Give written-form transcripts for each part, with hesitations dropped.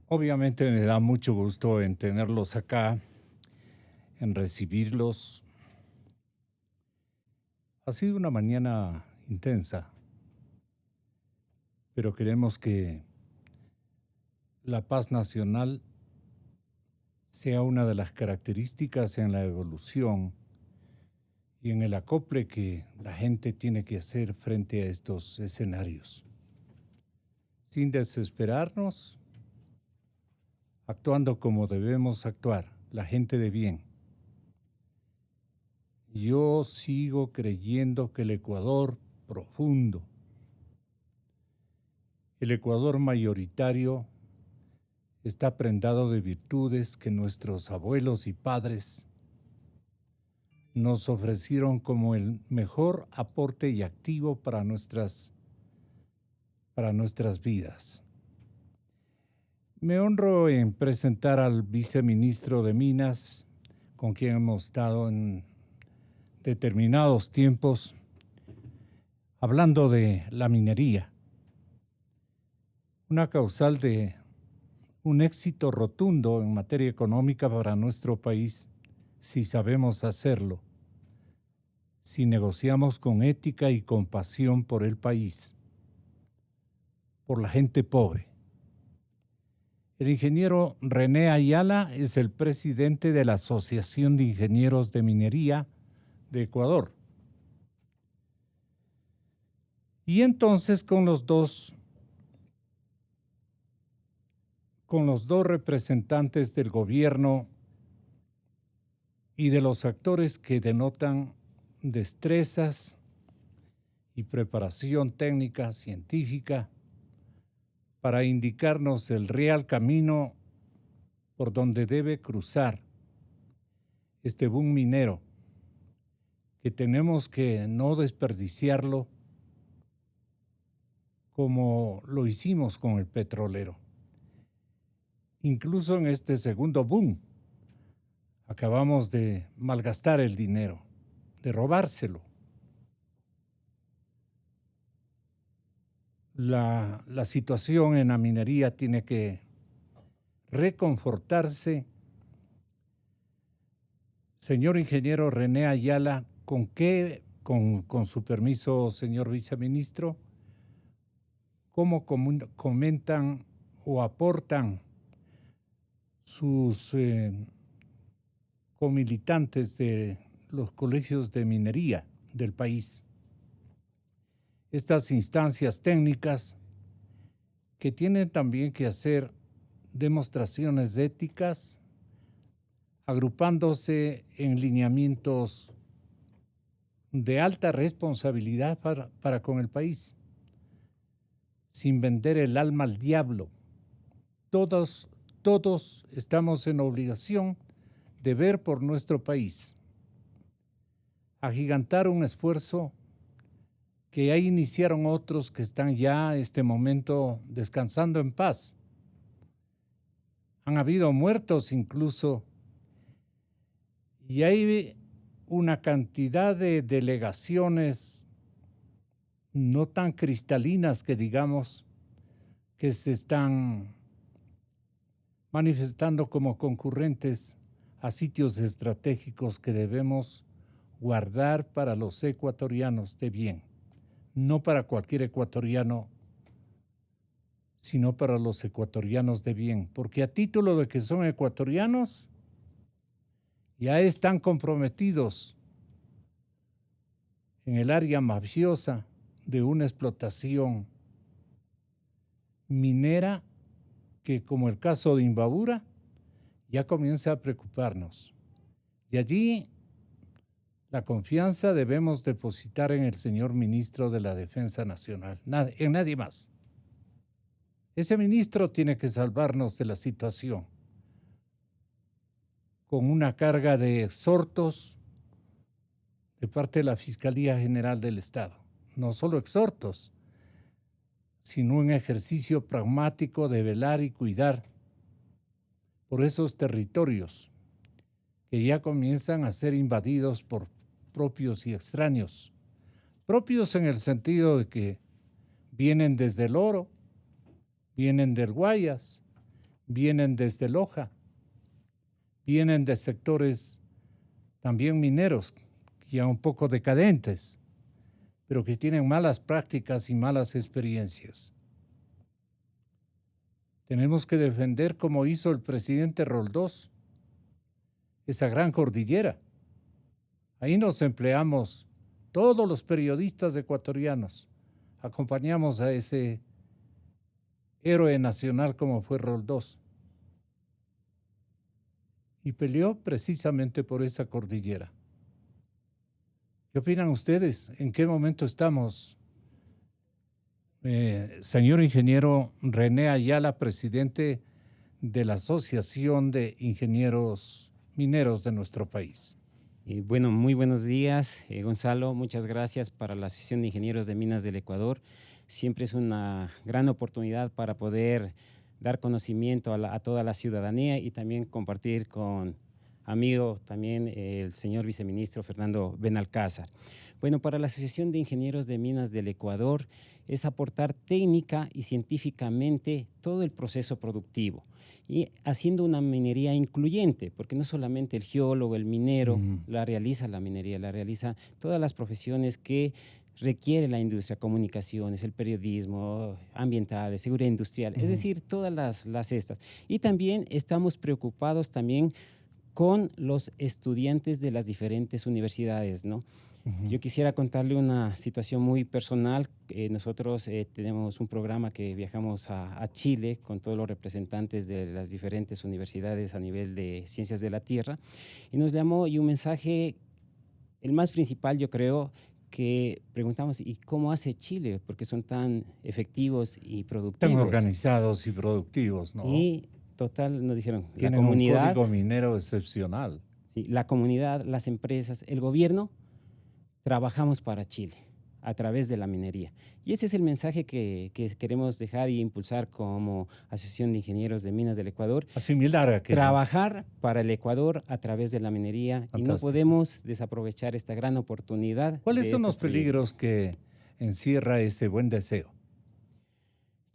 Obviamente me da mucho gusto en tenerlos acá, en recibirlos. Ha sido una mañana intensa, pero queremos que la paz nacional sea una de las características en la evolución y en el acople que la gente tiene que hacer frente a estos escenarios. Sin desesperarnos, actuando como debemos actuar, la gente de bien. Yo sigo creyendo que el Ecuador profundo, el Ecuador mayoritario, está prendado de virtudes que nuestros abuelos y padres nos ofrecieron como el mejor aporte y activo para nuestras vidas. Me honro en presentar al viceministro de Minas, con quien hemos estado en determinados tiempos hablando de la minería, una causal de un éxito rotundo en materia económica para nuestro país si sabemos hacerlo, si negociamos con ética y compasión por el país, por la gente pobre. El ingeniero René Ayala es el presidente de la Asociación de Ingenieros de Minería de Ecuador. Y entonces con los dos representantes del gobierno y de los actores que denotan destrezas y preparación técnica, científica, para indicarnos el real camino por donde debe cruzar este boom minero, que tenemos que no desperdiciarlo como lo hicimos con el petrolero. Incluso en este segundo boom, acabamos de malgastar el dinero, de robárselo. La situación en la minería tiene que reconfortarse. Señor ingeniero René Ayala, con su permiso, señor viceministro, ¿cómo comentan o aportan sus comilitantes de los colegios de minería del país estas instancias técnicas que tienen también que hacer demostraciones éticas, agrupándose en lineamientos de alta responsabilidad para con el país, sin vender el alma al diablo? Todos estamos en obligación de ver por nuestro país, agigantar un esfuerzo que ya iniciaron otros que están ya en este momento descansando en paz. Han habido muertos incluso, y hay una cantidad de delegaciones no tan cristalinas que digamos, que se están manifestando como concurrentes a sitios estratégicos que debemos guardar para los ecuatorianos de bien, no para cualquier ecuatoriano, sino para los ecuatorianos de bien, porque a título de que son ecuatorianos, ya están comprometidos en el área mafiosa de una explotación minera que, como el caso de Imbabura, ya comienza a preocuparnos. Y allí la confianza debemos depositar en el señor ministro de la Defensa Nacional, en nadie más. Ese ministro tiene que salvarnos de la situación con una carga de exhortos de parte de la Fiscalía General del Estado. No solo exhortos, sino un ejercicio pragmático de velar y cuidar por esos territorios que ya comienzan a ser invadidos por propios y extraños. Propios en el sentido de que vienen desde el Oro, vienen del Guayas, vienen desde Loja, vienen de sectores también mineros, ya un poco decadentes, pero que tienen malas prácticas y malas experiencias. Tenemos que defender, como hizo el presidente Roldós, esa gran cordillera. Ahí nos empleamos todos los periodistas ecuatorianos, acompañamos a ese héroe nacional como fue Roldós, y peleó precisamente por esa cordillera. ¿Qué opinan ustedes? ¿En qué momento estamos? Señor ingeniero René Ayala, presidente de la Asociación de Ingenieros Mineros de nuestro país. Bueno, muy buenos días, Gonzalo. Muchas gracias para la Asociación de Ingenieros de Minas del Ecuador. Siempre es una gran oportunidad para poder dar conocimiento a toda la ciudadanía y también compartir con amigo también el señor viceministro Fernando Benalcázar. Bueno, para la Asociación de Ingenieros de Minas del Ecuador es aportar técnica y científicamente todo el proceso productivo y haciendo una minería incluyente, porque no solamente el geólogo, el minero, la realiza la minería, la realiza todas las profesiones que requiere la industria, comunicaciones, el periodismo, ambiental, seguridad industrial, es decir, todas las estas. Y también estamos preocupados también con los estudiantes de las diferentes universidades, ¿no? Yo quisiera contarle una situación muy personal. Nosotros tenemos un programa que viajamos a Chile con todos los representantes de las diferentes universidades a nivel de ciencias de la tierra y nos llamó y un mensaje, el más principal yo creo, que preguntamos, ¿y cómo hace Chile? Porque son tan efectivos y productivos. Tan organizados y productivos, ¿no? Y total, nos dijeron, tienen la comunidad, un código minero excepcional. Sí, la comunidad, las empresas, el gobierno, trabajamos para Chile a través de la minería. Y ese es el mensaje que queremos dejar y impulsar como Asociación de Ingenieros de Minas del Ecuador. Asimilar a que trabajar para el Ecuador a través de la minería. Fantástico. Y no podemos desaprovechar esta gran oportunidad. ¿Cuáles son los peligros que encierra ese buen deseo?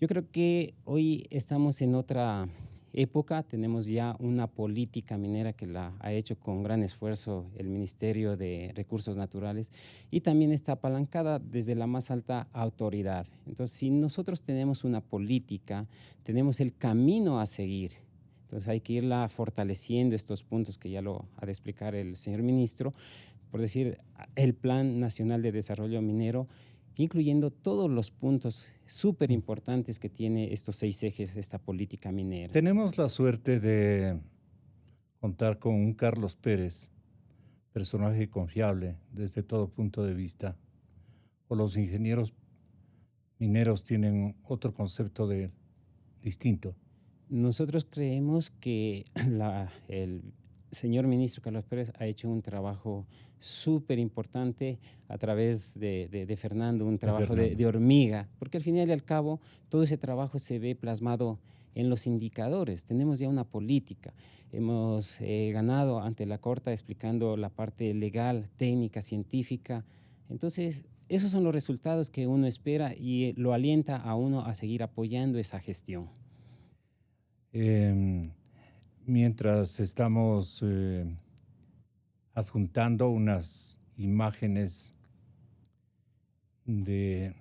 Yo creo que hoy estamos en otra época, tenemos ya una política minera que la ha hecho con gran esfuerzo el Ministerio de Recursos Naturales y también está apalancada desde la más alta autoridad. Entonces, si nosotros tenemos una política, tenemos el camino a seguir. Entonces hay que irla fortaleciendo estos puntos que ya lo ha de explicar el señor ministro, por decir, el Plan Nacional de Desarrollo Minero, incluyendo todos los puntos súper importantes que tiene estos 6 ejes, esta política minera. Tenemos la suerte de contar con un Carlos Pérez, personaje confiable desde todo punto de vista, o los ingenieros mineros tienen otro concepto de él, distinto. Nosotros creemos que el señor ministro Carlos Pérez ha hecho un trabajo súper importante a través de Fernando, un trabajo de hormiga, porque al final y al cabo todo ese trabajo se ve plasmado en los indicadores. Tenemos ya una política, hemos ganado ante la Corte explicando la parte legal, técnica, científica. Entonces, esos son los resultados que uno espera y lo alienta a uno a seguir apoyando esa gestión. Mientras estamos adjuntando unas imágenes de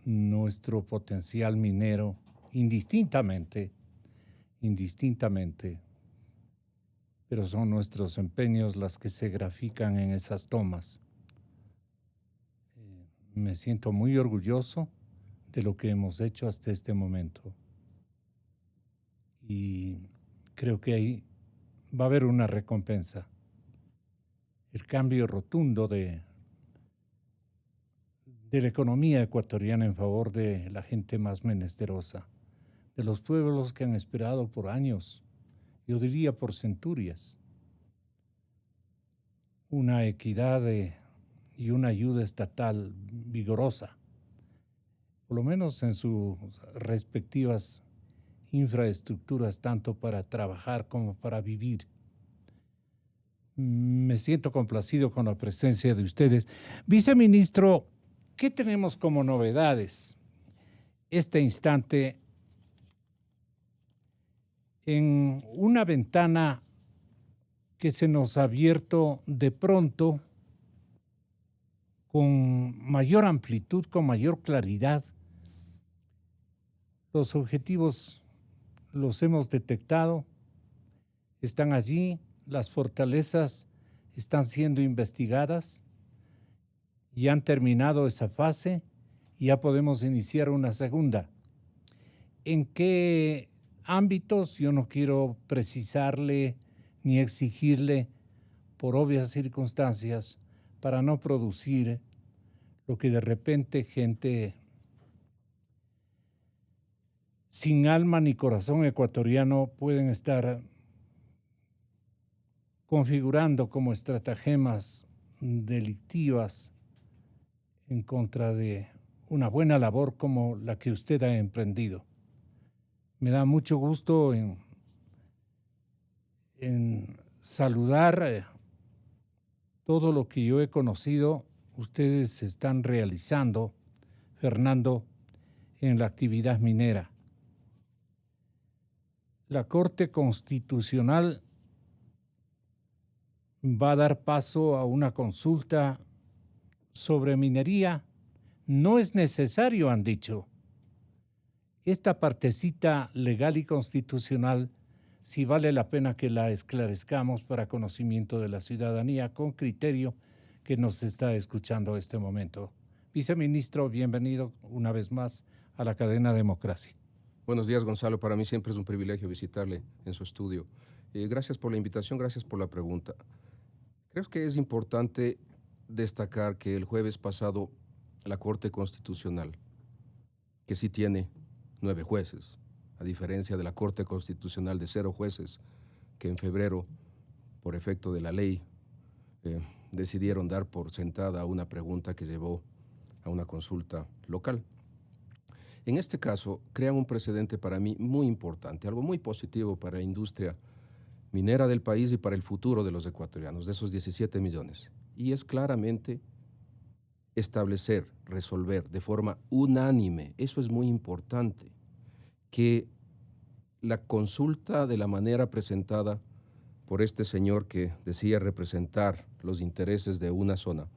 nuestro potencial minero, indistintamente, pero son nuestros empeños las que se grafican en esas tomas. Me siento muy orgulloso de lo que hemos hecho hasta este momento. Y creo que ahí va a haber una recompensa. El cambio rotundo de la economía ecuatoriana en favor de la gente más menesterosa, de los pueblos que han esperado por años, yo diría por centurias, una equidad y una ayuda estatal vigorosa, por lo menos en sus respectivas infraestructuras, tanto para trabajar como para vivir. Me siento complacido con la presencia de ustedes. Viceministro, ¿qué tenemos como novedades este instante en una ventana que se nos ha abierto de pronto con mayor amplitud, con mayor claridad. Los objetivos los hemos detectado, están allí, las fortalezas están siendo investigadas y han terminado esa fase y ya podemos iniciar una segunda. ¿En qué ámbitos? Yo no quiero precisarle ni exigirle por obvias circunstancias para no producir lo que de repente gente sin alma ni corazón ecuatoriano pueden estar configurando como estratagemas delictivas en contra de una buena labor como la que usted ha emprendido. Me da mucho gusto en saludar todo lo que yo he conocido, ustedes están realizando, Fernando, en la actividad minera. La Corte Constitucional va a dar paso a una consulta sobre minería. No es necesario, han dicho. Esta partecita legal y constitucional, si vale la pena que la esclarezcamos para conocimiento de la ciudadanía con criterio que nos está escuchando en este momento. Viceministro, bienvenido una vez más a la cadena Democracia. Buenos días, Gonzalo. Para mí siempre es un privilegio visitarle en su estudio. Gracias por la invitación, gracias por la pregunta. Creo que es importante destacar que el jueves pasado la Corte Constitucional, que sí tiene 9 jueces, a diferencia de la Corte Constitucional de 0 jueces, que en febrero, por efecto de la ley, decidieron dar por sentada una pregunta que llevó a una consulta local. En este caso, crean un precedente para mí muy importante, algo muy positivo para la industria minera del país y para el futuro de los ecuatorianos, de esos 17 millones. Y es claramente establecer, resolver de forma unánime, eso es muy importante, que la consulta de la manera presentada por este señor que decía representar los intereses de una zona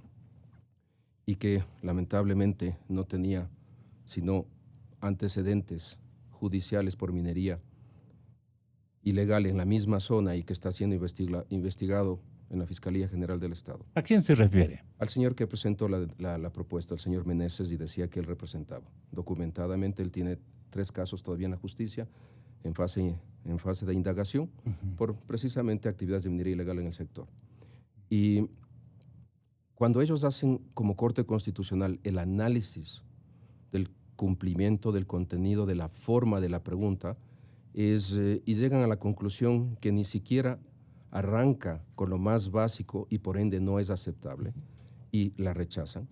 y que lamentablemente no tenía sino antecedentes judiciales por minería ilegal en la misma zona y que está siendo investigado en la Fiscalía General del Estado. ¿A quién se refiere? Al señor que presentó la propuesta, el señor Meneses, y decía que él representaba. Documentadamente, él tiene 3 casos todavía en la justicia, en fase de indagación, por precisamente actividades de minería ilegal en el sector. Y cuando ellos hacen como Corte Constitucional el análisis del cumplimiento del contenido, de la forma de la pregunta, y llegan a la conclusión que ni siquiera arranca con lo más básico y por ende no es aceptable, y la rechazan,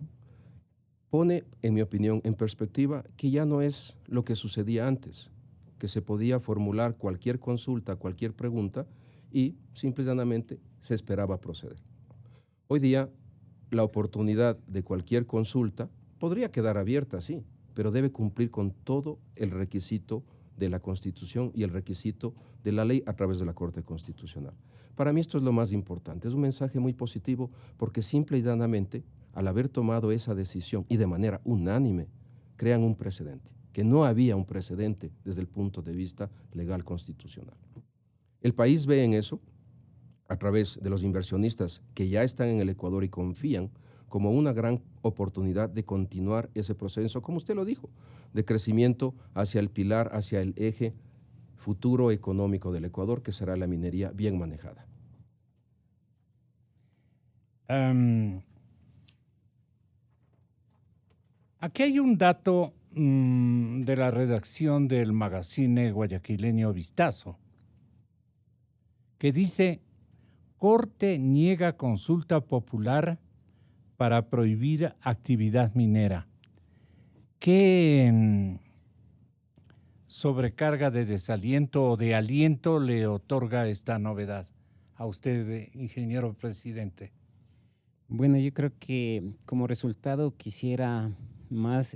pone, en mi opinión, en perspectiva que ya no es lo que sucedía antes, que se podía formular cualquier consulta, cualquier pregunta, y simple y llanamente se esperaba proceder. Hoy día, la oportunidad de cualquier consulta podría quedar abierta, sí, pero debe cumplir con todo el requisito de la Constitución y el requisito de la ley a través de la Corte Constitucional. Para mí esto es lo más importante, es un mensaje muy positivo porque simple y llanamente, al haber tomado esa decisión y de manera unánime, crean un precedente, que no había un precedente desde el punto de vista legal constitucional. El país ve en eso, a través de los inversionistas que ya están en el Ecuador y confían, como una gran oportunidad de continuar ese proceso, como usted lo dijo, de crecimiento hacia el pilar, hacia el eje futuro económico del Ecuador, que será la minería bien manejada. Aquí hay un dato de la redacción del magazine guayaquileño Vistazo, que dice: Corte niega consulta popular para prohibir actividad minera. ¿Qué sobrecarga de desaliento o de aliento le otorga esta novedad a usted, ingeniero presidente? Bueno, yo creo que como resultado quisiera más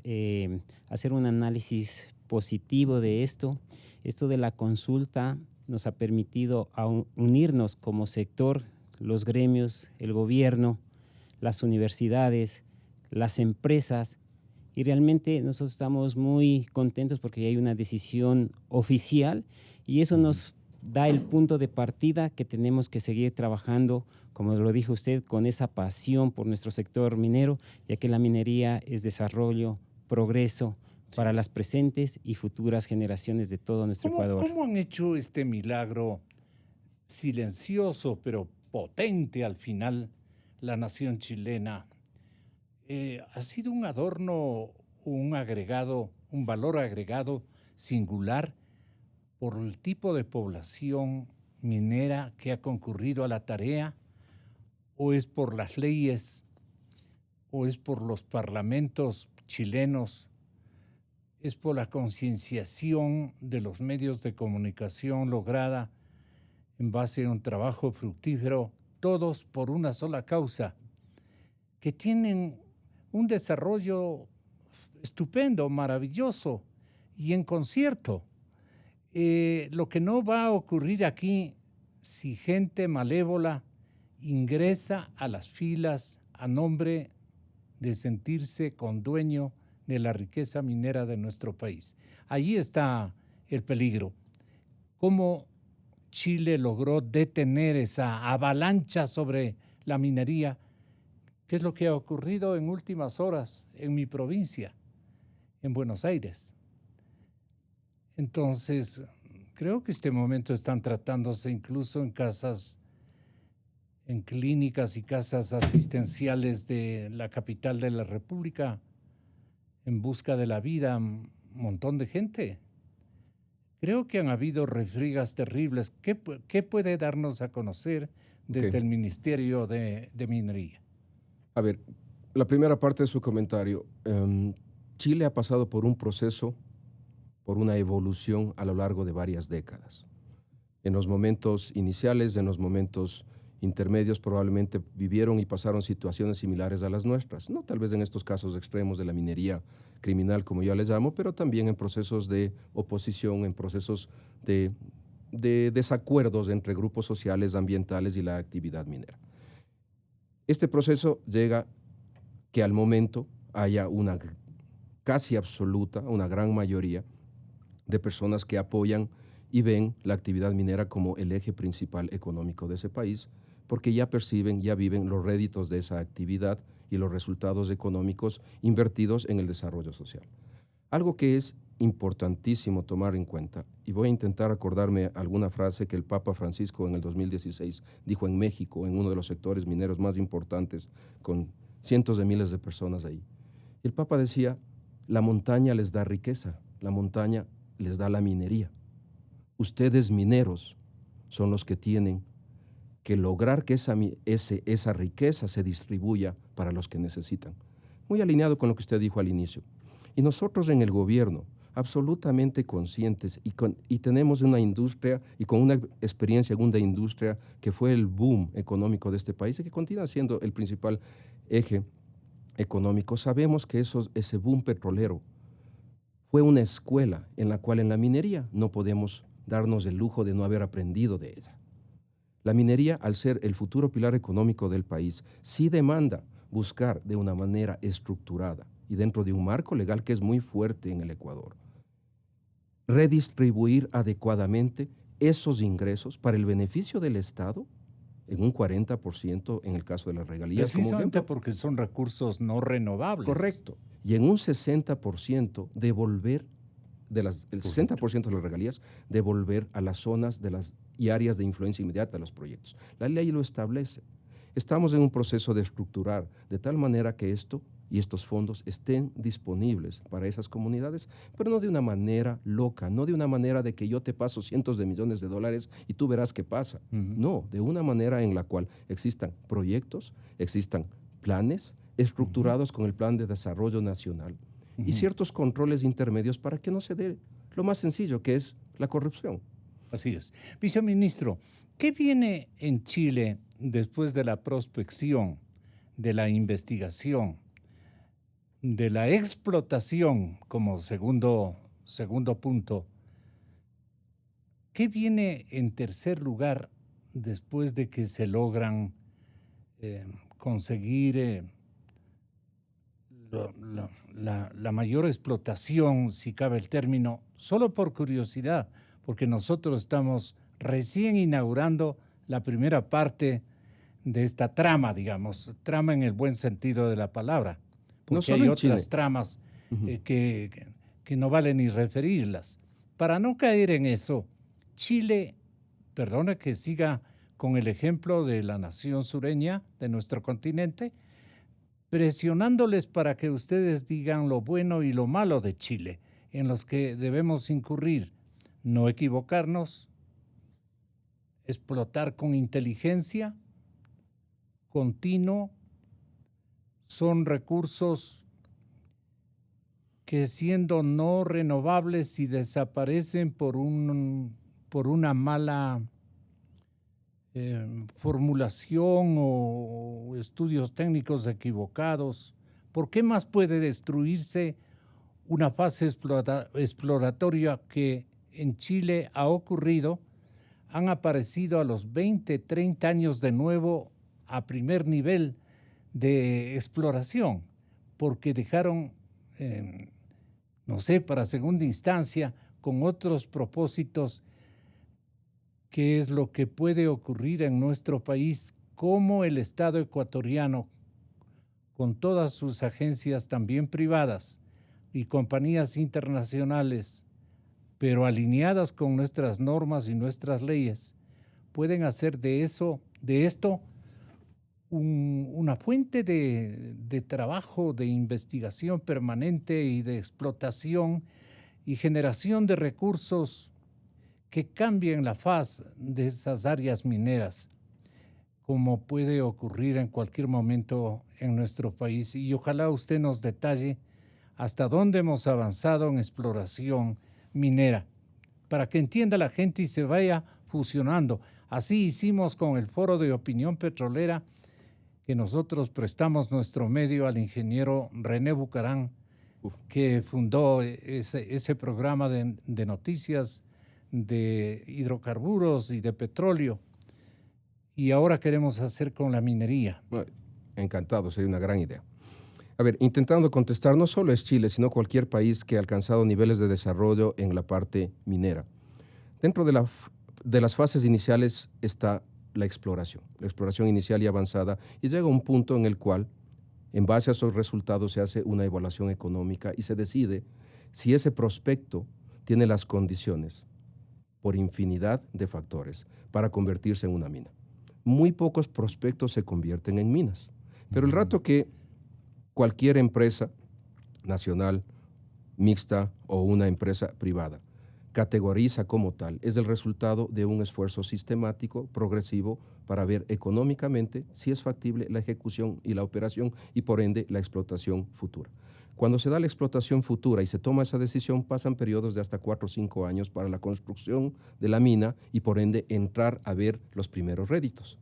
hacer un análisis positivo de esto. Esto de la consulta nos ha permitido unirnos como sector, los gremios, el gobierno, las universidades, las empresas, y realmente nosotros estamos muy contentos porque hay una decisión oficial y eso nos da el punto de partida que tenemos que seguir trabajando, como lo dijo usted, con esa pasión por nuestro sector minero, ya que la minería es desarrollo, progreso para las presentes y futuras generaciones de todo nuestro Ecuador. ¿Cómo han hecho este milagro silencioso pero potente al final la nación chilena? ¿Ha sido un adorno, un agregado, un valor agregado singular por el tipo de población minera que ha concurrido a la tarea? ¿O es por las leyes? ¿O es por los parlamentos chilenos? ¿Es por la concienciación de los medios de comunicación lograda en base a un trabajo fructífero, todos por una sola causa, que tienen un desarrollo estupendo, maravilloso y en concierto? Lo que no va a ocurrir aquí si gente malévola ingresa a las filas a nombre de sentirse condueño de la riqueza minera de nuestro país. Allí está el peligro. ¿Cómo Chile logró detener esa avalancha sobre la minería? ¿Qué es lo que ha ocurrido en últimas horas en mi provincia, en Buenos Aires? Entonces, creo que este momento están tratándose incluso en casas, en clínicas y casas asistenciales de la capital de la República, en busca de la vida, un montón de gente. Creo que han habido refriegas terribles. ¿Qué puede darnos a conocer desde el Ministerio de Minería? A ver, la primera parte de su comentario. Chile ha pasado por un proceso, por una evolución a lo largo de varias décadas. En los momentos iniciales, en los momentos intermedios, probablemente vivieron y pasaron situaciones similares a las nuestras. No tal vez en estos casos extremos de la minería criminal, como yo les llamo, pero también en procesos de oposición, en procesos de desacuerdos entre grupos sociales, ambientales y la actividad minera. Este proceso llega que al momento haya una casi absoluta, una gran mayoría de personas que apoyan y ven la actividad minera como el eje principal económico de ese país, porque ya perciben, ya viven los réditos de esa actividad y los resultados económicos invertidos en el desarrollo social. Algo que es importantísimo tomar en cuenta, y voy a intentar acordarme alguna frase que el Papa Francisco en el 2016 dijo en México, en uno de los sectores mineros más importantes, con cientos de miles de personas ahí. El Papa decía, la montaña les da riqueza, la montaña les da la minería. Ustedes mineros son los que tienen que lograr que esa riqueza se distribuya para los que necesitan. Muy alineado con lo que usted dijo al inicio. Y nosotros en el gobierno, absolutamente conscientes y tenemos una industria y con una experiencia en una industria que fue el boom económico de este país y que continúa siendo el principal eje económico, sabemos que ese boom petrolero fue una escuela en la cual en la minería no podemos darnos el lujo de no haber aprendido de ella. La minería, al ser el futuro pilar económico del país, sí demanda buscar de una manera estructurada y dentro de un marco legal que es muy fuerte en el Ecuador, redistribuir adecuadamente esos ingresos para el beneficio del Estado en un 40% en el caso de las regalías. Precisamente porque son recursos no renovables. Correcto. Y en un 60% devolver, el 60% de las regalías, devolver a las zonas y áreas de influencia inmediata de los proyectos. La ley lo establece. Estamos en un proceso de estructurar de tal manera que esto y estos fondos estén disponibles para esas comunidades, pero no de una manera loca, no de una manera de que yo te paso cientos de millones de dólares y tú verás qué pasa. No, de una manera en la cual existan proyectos, existan planes estructurados con el Plan de Desarrollo Nacional y ciertos controles intermedios para que no se dé lo más sencillo, que es la corrupción. Así es. Viceministro, ¿qué viene en Chile después de la prospección, de la investigación, de la explotación como segundo punto? ¿Qué viene en tercer lugar después de que se logran conseguir la mayor explotación, si cabe el término, solo por curiosidad, porque nosotros estamos recién inaugurando la primera parte de esta trama, digamos, trama en el buen sentido de la palabra, No porque solo hay en otras Chile. tramas que no vale ni referirlas. Para no caer en eso, Chile, perdona que siga con el ejemplo de la nación sureña de nuestro continente, presionándoles para que ustedes digan lo bueno y lo malo de Chile, en los que debemos incurrir, no equivocarnos, explotar con inteligencia, continuo, son recursos que siendo no renovables y desaparecen por una mala formulación o estudios técnicos equivocados. ¿Por qué más puede destruirse una fase exploratoria que en Chile ha ocurrido? Han aparecido a los 20, 30 años de nuevo a primer nivel de exploración, porque dejaron, no sé, para segunda instancia, con otros propósitos. ¿Qué es lo que puede ocurrir en nuestro país? Cómo el Estado ecuatoriano, con todas sus agencias también privadas y compañías internacionales, pero alineadas con nuestras normas y nuestras leyes, pueden hacer de esto una fuente de trabajo, de investigación permanente y de explotación y generación de recursos que cambien la faz de esas áreas mineras, como puede ocurrir en cualquier momento en nuestro país. Y ojalá usted nos detalle hasta dónde hemos avanzado en exploración minera, para que entienda la gente y se vaya fusionando. Así hicimos con el Foro de Opinión Petrolera, que nosotros prestamos nuestro medio al ingeniero René Bucarán, que fundó ese programa de noticias de hidrocarburos y de petróleo, y ahora queremos hacer con la minería. Encantado, sería una gran idea. A ver, intentando contestar, no solo es Chile, sino cualquier país que ha alcanzado niveles de desarrollo en la parte minera. Dentro de las fases iniciales está la exploración inicial y avanzada, y llega un punto en el cual, en base a esos resultados, se hace una evaluación económica y se decide si ese prospecto tiene las condiciones, por infinidad de factores, para convertirse en una mina. Muy pocos prospectos se convierten en minas, pero el rato que cualquier empresa nacional, mixta o una empresa privada categoriza como tal, es el resultado de un esfuerzo sistemático, progresivo, para ver económicamente si es factible la ejecución y la operación y por ende la explotación futura. Cuando se da la explotación futura y se toma esa decisión, pasan periodos de hasta 4 o 5 años para la construcción de la mina y por ende entrar a ver los primeros réditos.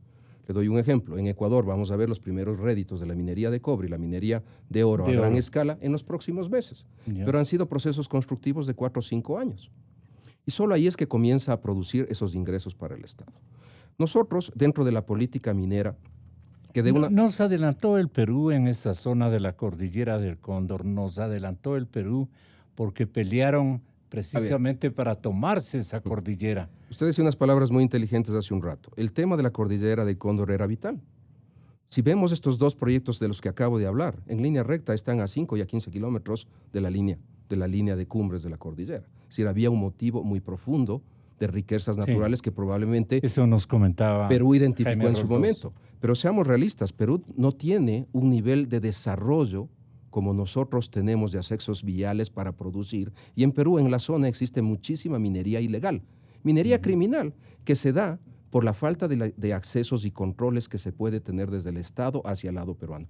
Le doy un ejemplo. En Ecuador vamos a ver los primeros réditos de la minería de cobre y la minería de oro a gran escala en los próximos meses. Pero han sido procesos constructivos de 4 o 5 años. Y solo ahí es que comienza a producir esos ingresos para el Estado. Nosotros, dentro de la política minera, Nos adelantó el Perú en esa zona de la cordillera del Cóndor, nos adelantó el Perú porque pelearon precisamente para tomarse esa cordillera. Usted decía unas palabras muy inteligentes hace un rato. El tema de la cordillera del Cóndor era vital. Si vemos estos dos proyectos de los que acabo de hablar, en línea recta están a 5 y a 15 kilómetros de la línea de cumbres de la cordillera. Es decir, había un motivo muy profundo de riquezas naturales que probablemente eso nos comentaba Perú identificó en su momento. Pero seamos realistas, Perú no tiene un nivel de desarrollo como nosotros tenemos de accesos viales para producir. Y en Perú, en la zona, existe muchísima minería ilegal, minería criminal, que se da por la falta de accesos y controles que se puede tener desde el Estado hacia el lado peruano.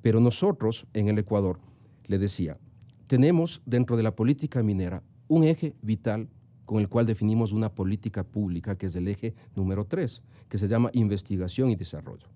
Pero nosotros, en el Ecuador, le decía, tenemos dentro de la política minera un eje vital con el cual definimos una política pública, que es el eje número 3, que se llama investigación y desarrollo.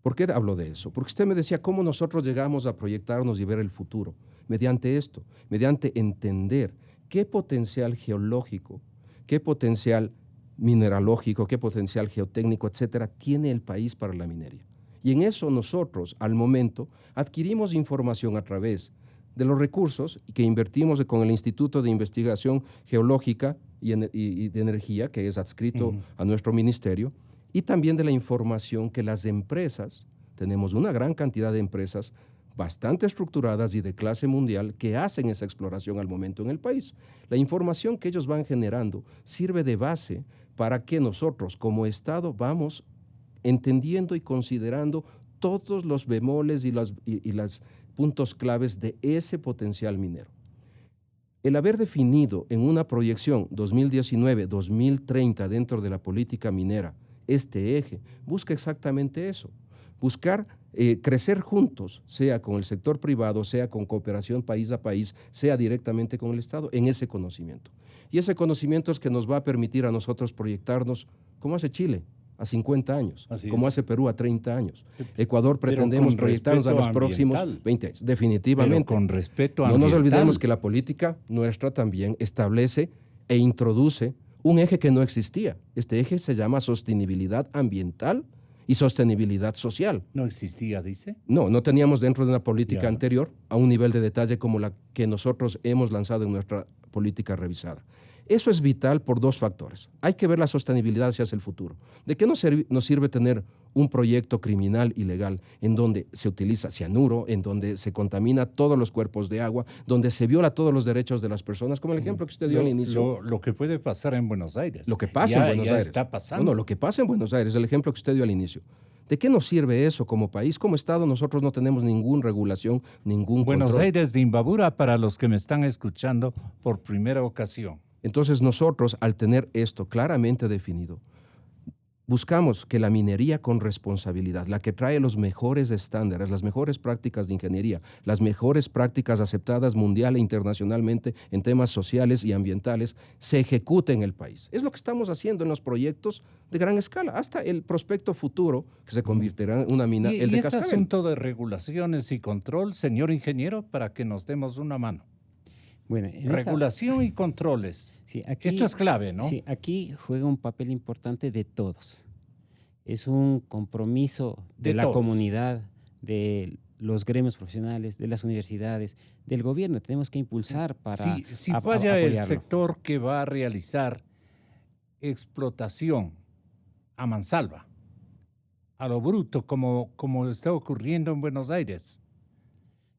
¿Por qué hablo de eso? Porque usted me decía cómo nosotros llegamos a proyectarnos y ver el futuro. Mediante esto, mediante entender qué potencial geológico, qué potencial mineralógico, qué potencial geotécnico, etcétera, tiene el país para la minería. Y en eso nosotros, al momento, adquirimos información a través de los recursos que invertimos con el Instituto de Investigación Geológica y de Energía, que es adscrito a nuestro ministerio, y también de la información que las empresas, tenemos una gran cantidad de empresas bastante estructuradas y de clase mundial que hacen esa exploración al momento en el país. La información que ellos van generando sirve de base para que nosotros como Estado vamos entendiendo y considerando todos los bemoles y los puntos claves de ese potencial minero. El haber definido en una proyección 2019-2030 dentro de la política minera este eje, busca exactamente eso, buscar crecer juntos, sea con el sector privado, sea con cooperación país a país, sea directamente con el Estado, en ese conocimiento. Y ese conocimiento es que nos va a permitir a nosotros proyectarnos, como hace Chile, a 50 años, como hace Perú a 30 años. Ecuador pretendemos proyectarnos a los próximos 20 años, definitivamente. Pero con respeto ambiental. No nos olvidemos que la política nuestra también establece e introduce un eje que no existía. Este eje se llama sostenibilidad ambiental y sostenibilidad social. ¿No existía, dice? No, no teníamos dentro de una política anterior a un nivel de detalle como la que nosotros hemos lanzado en nuestra política revisada. Eso es vital por dos factores. Hay que ver la sostenibilidad hacia el futuro. ¿De qué nos sirve tener un proyecto criminal ilegal en donde se utiliza cianuro, en donde se contamina todos los cuerpos de agua, donde se viola todos los derechos de las personas, como el ejemplo que usted dio al inicio? Lo que puede pasar en Buenos Aires. Lo que pasa en Buenos Aires. Está pasando. No, lo que pasa en Buenos Aires, el ejemplo que usted dio al inicio. ¿De qué nos sirve eso como país? Como Estado nosotros no tenemos ninguna regulación, ningún Buenos control. Aires de Imbabura para los que me están escuchando por primera ocasión. Entonces nosotros, al tener esto claramente definido, buscamos que la minería con responsabilidad, la que trae los mejores estándares, las mejores prácticas de ingeniería, las mejores prácticas aceptadas mundial e internacionalmente en temas sociales y ambientales, se ejecute en el país. Es lo que estamos haciendo en los proyectos de gran escala, hasta el prospecto futuro que se convertirá en una mina, el de Cascabel. ¿Y ese asunto de regulaciones y control, señor ingeniero, para que nos demos una mano? Bueno, regulación y controles. Sí, aquí, esto es clave, ¿no? Sí, aquí juega un papel importante de todos. Es un compromiso de la comunidad, de los gremios profesionales, de las universidades, del gobierno. Tenemos que impulsar para si falla el sector que va a realizar explotación a mansalva, a lo bruto, como está ocurriendo en Buenos Aires.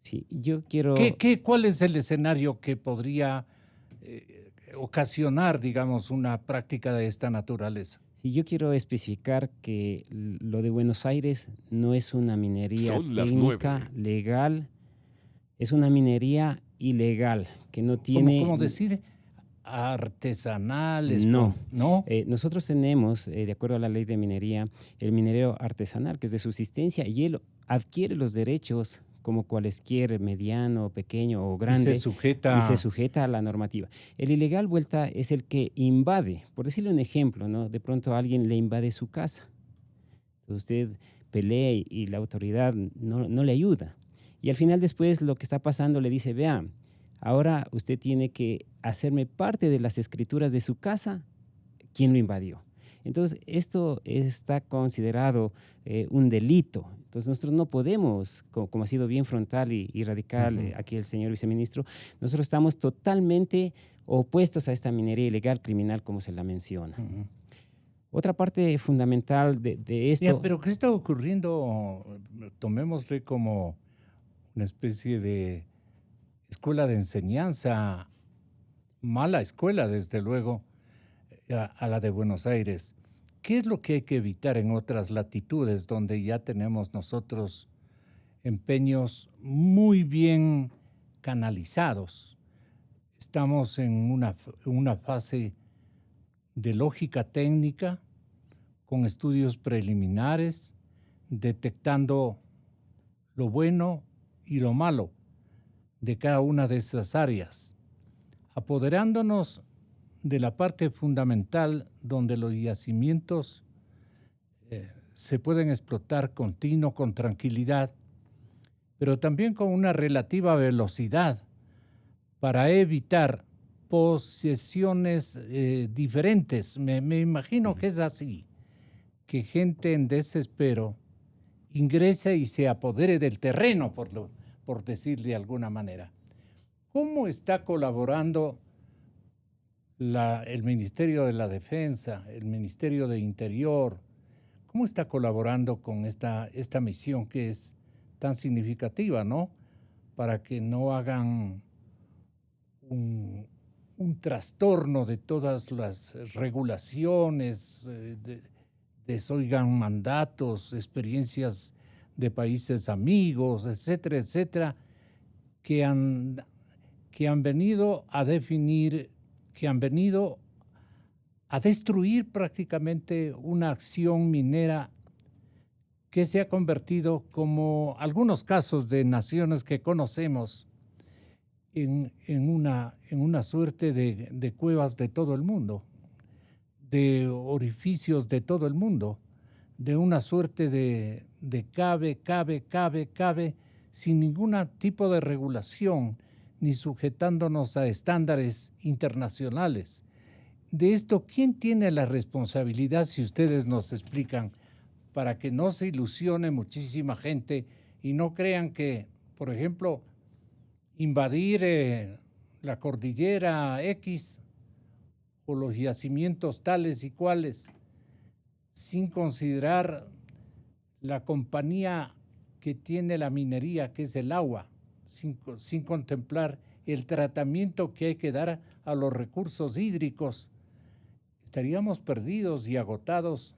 Sí, yo quiero... ¿Cuál es el escenario que podría ocasionar, digamos, una práctica de esta naturaleza? Sí, yo quiero especificar que lo de Buenos Aires no es una minería técnica, legal, es una minería ilegal, que no tiene... ¿Cómo decir? Artesanal. No. ¿No? Nosotros tenemos, de acuerdo a la ley de minería, el minerio artesanal, que es de subsistencia, y él adquiere los derechos como cualesquier mediano, pequeño o grande, y se sujeta a la normativa. El ilegal vuelta es el que invade, por decirle un ejemplo, ¿no? De pronto alguien le invade su casa. Usted pelea y la autoridad no le ayuda. Y al final después lo que está pasando le dice, vea, ahora usted tiene que hacerme parte de las escrituras de su casa, ¿quién lo invadió? Entonces, esto está considerado un delito. Entonces, nosotros no podemos, como ha sido bien frontal y radical aquí el señor viceministro, nosotros estamos totalmente opuestos a esta minería ilegal criminal, como se la menciona. Otra parte fundamental de esto... Pero ¿qué está ocurriendo? Tomémosle como una especie de escuela de enseñanza, mala escuela, desde luego, a la de Buenos Aires. ¿Qué es lo que hay que evitar en otras latitudes donde ya tenemos nosotros empeños muy bien canalizados? Estamos en una fase de lógica técnica, con estudios preliminares, detectando lo bueno y lo malo de cada una de esas áreas, apoderándonos de la parte fundamental donde los yacimientos se pueden explotar continuo, con tranquilidad, pero también con una relativa velocidad para evitar posesiones diferentes. Me imagino que es así, que gente en desespero ingrese y se apodere del terreno, por decir de alguna manera. ¿Cómo está colaborando el Ministerio de la Defensa, el Ministerio de Interior? ¿Cómo está colaborando con esta misión que es tan significativa, ¿no? Para que no hagan un trastorno de todas las regulaciones, desoigan mandatos, experiencias de países amigos, etcétera, etcétera, que han venido a definir, que han venido a destruir prácticamente una acción minera que se ha convertido, como algunos casos de naciones que conocemos, en una suerte de cuevas de todo el mundo, de orificios de todo el mundo, de una suerte de cabe, sin ningún tipo de regulación, ni sujetándonos a estándares internacionales. De esto, ¿quién tiene la responsabilidad, si ustedes nos explican, para que no se ilusione muchísima gente y no crean que, por ejemplo, invadir la cordillera X o los yacimientos tales y cuales, sin considerar la compañía que tiene la minería, que es el agua, sin contemplar el tratamiento que hay que dar a los recursos hídricos, estaríamos perdidos y agotados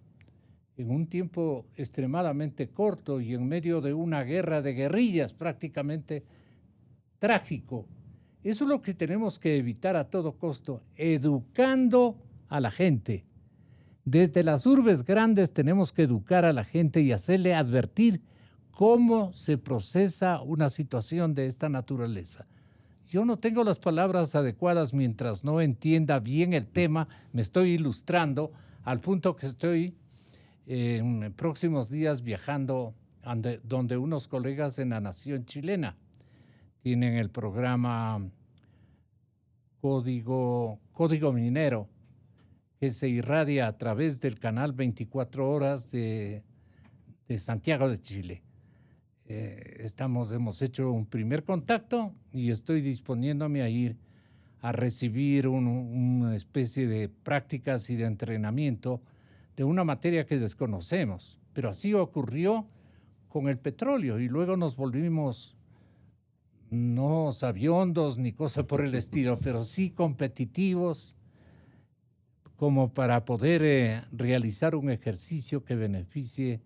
en un tiempo extremadamente corto y en medio de una guerra de guerrillas prácticamente trágico. Eso es lo que tenemos que evitar a todo costo, educando a la gente. Desde las urbes grandes tenemos que educar a la gente y hacerle advertir cómo se procesa una situación de esta naturaleza. Yo no tengo las palabras adecuadas mientras no entienda bien el tema. Me estoy ilustrando al punto que estoy en próximos días viajando donde unos colegas en la nación chilena tienen el programa Código Minero, que se irradia a través del canal 24 horas de Santiago de Chile. Hemos hecho un primer contacto y estoy disponiéndome a ir a recibir una especie de prácticas y de entrenamiento de una materia que desconocemos. Pero así ocurrió con el petróleo y luego nos volvimos no sabiondos ni cosa por el estilo, pero sí competitivos, como para poder realizar un ejercicio que beneficie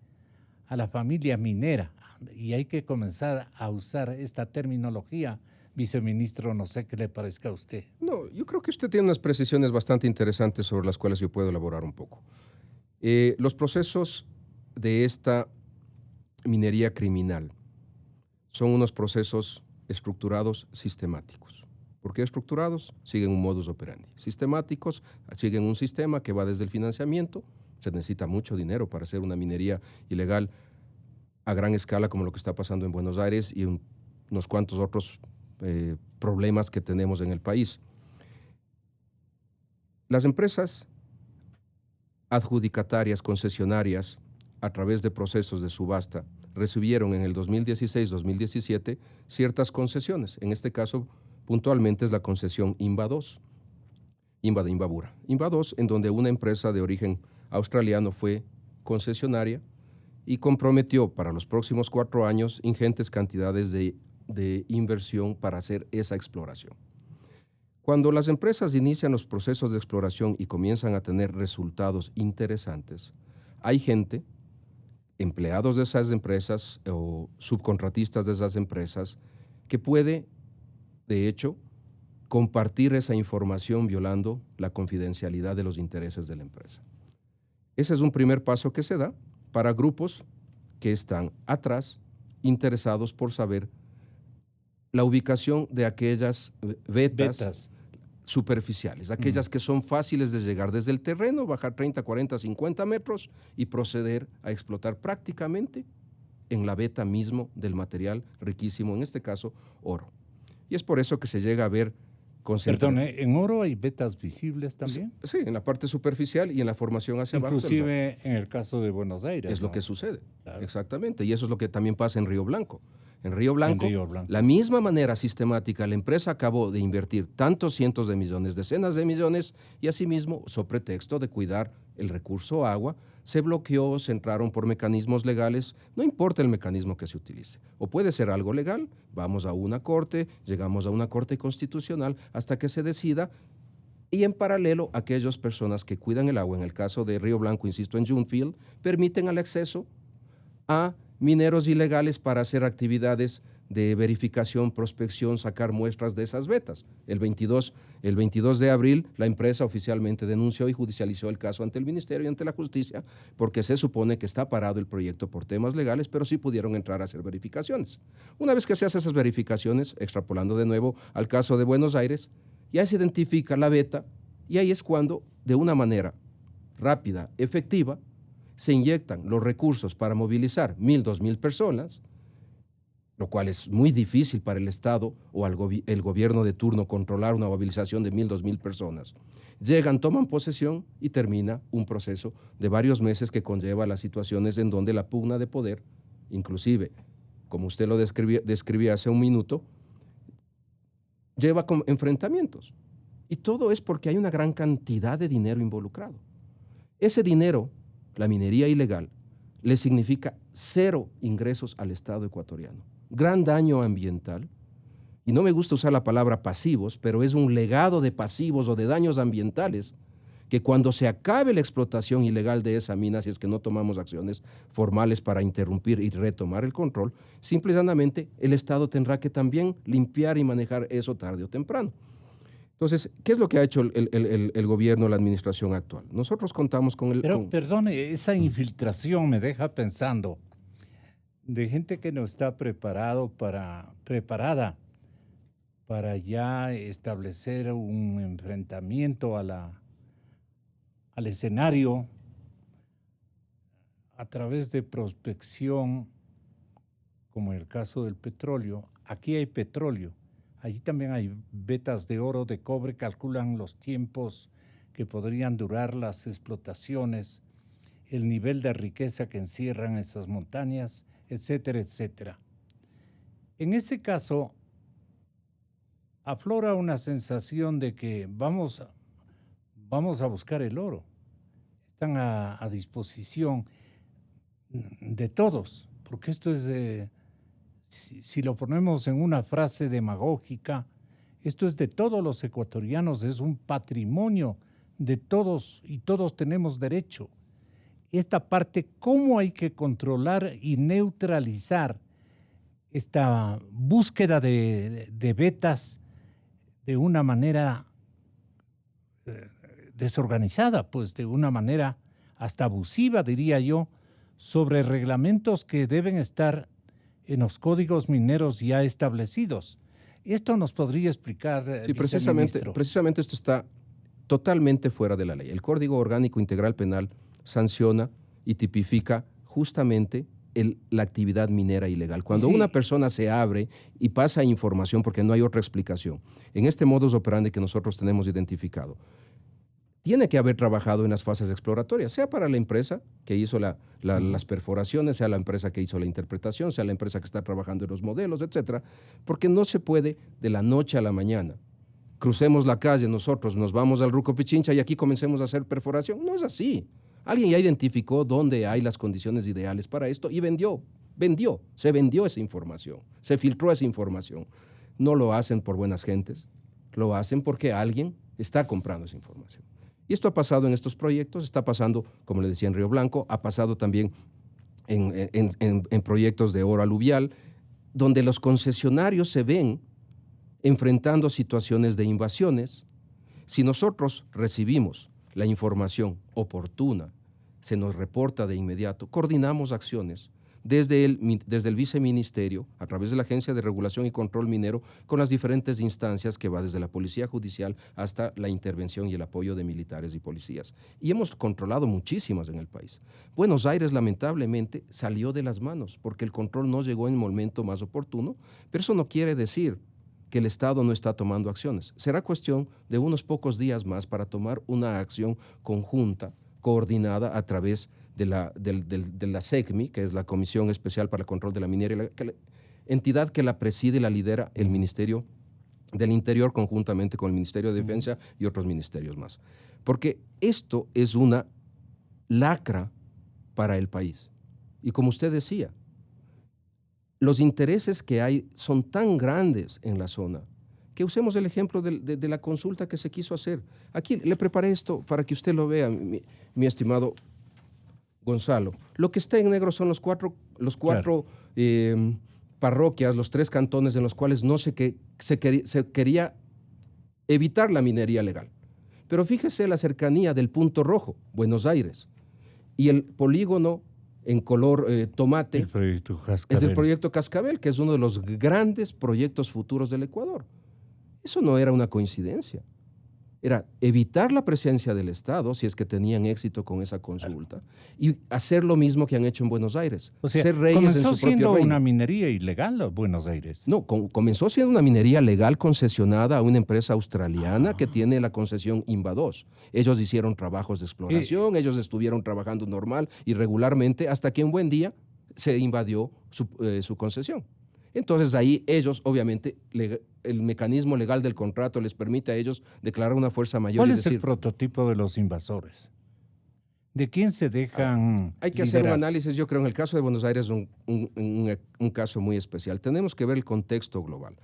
a la familia minera. Y hay que comenzar a usar esta terminología. Viceministro, no sé qué le parezca a usted. No, yo creo que usted tiene unas precisiones bastante interesantes sobre las cuales yo puedo elaborar un poco. Los procesos de esta minería criminal son unos procesos estructurados sistemáticos. ¿Por qué estructurados? Siguen un modus operandi. Sistemáticos, siguen un sistema que va desde el financiamiento. Se necesita mucho dinero para hacer una minería ilegal a gran escala, como lo que está pasando en Buenos Aires y unos cuantos otros problemas que tenemos en el país. Las empresas adjudicatarias, concesionarias, a través de procesos de subasta, recibieron en el 2016-2017 ciertas concesiones. En este caso, puntualmente es la concesión INVA 2, INVA de Imbabura. INVA 2, en donde una empresa de origen australiano fue concesionaria y comprometió para los próximos 4 años ingentes cantidades de inversión para hacer esa exploración. Cuando las empresas inician los procesos de exploración y comienzan a tener resultados interesantes, hay gente, empleados de esas empresas o subcontratistas de esas empresas, que puede, de hecho, compartir esa información violando la confidencialidad de los intereses de la empresa. Ese es un primer paso que se da para grupos que están atrás, interesados por saber la ubicación de aquellas vetas superficiales, aquellas que son fáciles de llegar desde el terreno, bajar 30, 40, 50 metros y proceder a explotar prácticamente en la veta mismo del material riquísimo, en este caso oro. Y es por eso que se llega a ver Perdón, ¿en oro hay vetas visibles también? Sí, en la parte superficial y en la formación hacia abajo. Inclusive en el caso de Buenos Aires. Es ¿no? lo que sucede, Claro. exactamente. Y eso es lo que también pasa en Río Blanco. En Río Blanco, la misma manera sistemática, la empresa acabó de invertir tantos cientos de millones, decenas de millones, y asimismo, sobre pretexto de cuidar el recurso agua, se bloqueó, se entraron por mecanismos legales, no importa el mecanismo que se utilice. O puede ser algo legal, vamos a una corte, llegamos a una corte constitucional hasta que se decida, y en paralelo, aquellas personas que cuidan el agua, en el caso de Río Blanco, insisto, en Junefield, permiten el acceso a mineros ilegales para hacer actividades de verificación, prospección, sacar muestras de esas vetas. El 22 de abril, la empresa oficialmente denunció y judicializó el caso ante el Ministerio y ante la Justicia, porque se supone que está parado el proyecto por temas legales, pero sí pudieron entrar a hacer verificaciones. Una vez que se hacen esas verificaciones, extrapolando de nuevo al caso de Buenos Aires, ya se identifica la veta y ahí es cuando, de una manera rápida, efectiva, se inyectan los recursos para movilizar 1,000, 2,000 personas, lo cual es muy difícil para el Estado o el gobierno de turno controlar una movilización de 1,000, 2,000 personas. Llegan, toman posesión y termina un proceso de varios meses que conlleva las situaciones en donde la pugna de poder, inclusive, como usted lo describía hace un minuto, lleva con enfrentamientos. Y todo es porque hay una gran cantidad de dinero involucrado. Ese dinero, la minería ilegal, le significa 0 ingresos al Estado ecuatoriano. Gran daño ambiental, y no me gusta usar la palabra pasivos, pero es un legado de pasivos o de daños ambientales que cuando se acabe la explotación ilegal de esa mina, si es que no tomamos acciones formales para interrumpir y retomar el control, simple y llanamente el Estado tendrá que también limpiar y manejar eso tarde o temprano. Entonces, ¿qué es lo que ha hecho el gobierno, la administración actual? Nosotros contamos con el... Pero, perdone, esa infiltración me deja pensando de gente que no está preparada para ya establecer un enfrentamiento al escenario a través de prospección, como en el caso del petróleo. Aquí hay petróleo. Allí también hay vetas de oro, de cobre, calculan los tiempos que podrían durar las explotaciones, el nivel de riqueza que encierran esas montañas, etcétera, etcétera. En ese caso, aflora una sensación de que vamos a buscar el oro. Están a disposición de todos, porque esto es si lo ponemos en una frase demagógica, esto es de todos los ecuatorianos, es un patrimonio de todos y todos tenemos derecho. Esta parte, ¿cómo hay que controlar y neutralizar esta búsqueda de vetas de una manera desorganizada, pues de una manera hasta abusiva, diría yo, sobre reglamentos que deben estar en los códigos mineros ya establecidos? Esto nos podría explicar, sí, precisamente esto está totalmente fuera de la ley. El Código Orgánico Integral Penal sanciona y tipifica justamente la actividad minera ilegal. Cuando una persona se abre y pasa información, porque no hay otra explicación, en este modus operandi que nosotros tenemos identificado, tiene que haber trabajado en las fases exploratorias, sea para la empresa que hizo las perforaciones, sea la empresa que hizo la interpretación, sea la empresa que está trabajando en los modelos, etcétera, porque no se puede de la noche a la mañana. Crucemos la calle, nosotros nos vamos al Ruco Pichincha y aquí comencemos a hacer perforación. No es así. Alguien ya identificó dónde hay las condiciones ideales para esto y se vendió esa información, se filtró esa información. No lo hacen por buenas gentes, lo hacen porque alguien está comprando esa información. Y esto ha pasado en estos proyectos, está pasando, como le decía, en Río Blanco, ha pasado también en proyectos de oro aluvial, donde los concesionarios se ven enfrentando situaciones de invasiones. Si nosotros recibimos la información oportuna, se nos reporta de inmediato, coordinamos acciones desde el viceministerio, a través de la Agencia de Regulación y Control Minero, con las diferentes instancias que va desde la Policía Judicial hasta la intervención y el apoyo de militares y policías. Y hemos controlado muchísimas en el país. Buenos Aires, lamentablemente, salió de las manos porque el control no llegó en el momento más oportuno, pero eso no quiere decir que el Estado no está tomando acciones. Será cuestión de unos pocos días más para tomar una acción conjunta, coordinada a través de la SECMI, que es la Comisión Especial para el Control de la Minería, entidad que la preside y la lidera el Ministerio del Interior conjuntamente con el Ministerio de Defensa y otros ministerios más. Porque esto es una lacra para el país. Y como usted decía, los intereses que hay son tan grandes en la zona que usemos el ejemplo de la consulta que se quiso hacer. Aquí le preparé esto para que usted lo vea, mi estimado Gonzalo. Lo que está en negro son los cuatro Claro. Parroquias, los 3 cantones en los cuales no se quería evitar la minería legal. Pero fíjese la cercanía del punto rojo, Buenos Aires, y el polígono en color tomate El proyecto es Cascabel. el proyecto Cascabel, que es uno de los grandes proyectos futuros del Ecuador. Eso no era una coincidencia. Era evitar la presencia del Estado, si es que tenían éxito con esa consulta, y hacer lo mismo que han hecho en Buenos Aires, O sea, ser reyes en comenzó su propio siendo reino. una minería ilegal Buenos Aires. No, comenzó siendo una minería legal concesionada a una empresa australiana que tiene la concesión INVA 2. Ellos hicieron trabajos de exploración, ellos estuvieron trabajando normal y regularmente hasta que un buen día se invadió su concesión. Entonces ahí ellos, obviamente, el mecanismo legal del contrato les permite a ellos declarar una fuerza mayor ¿Cuál y es decir, el prototipo de los invasores? ¿De quién se dejan hay que hacer un liderar? análisis, yo creo, en el caso de Buenos Aires, un caso muy especial. Tenemos que ver el contexto global.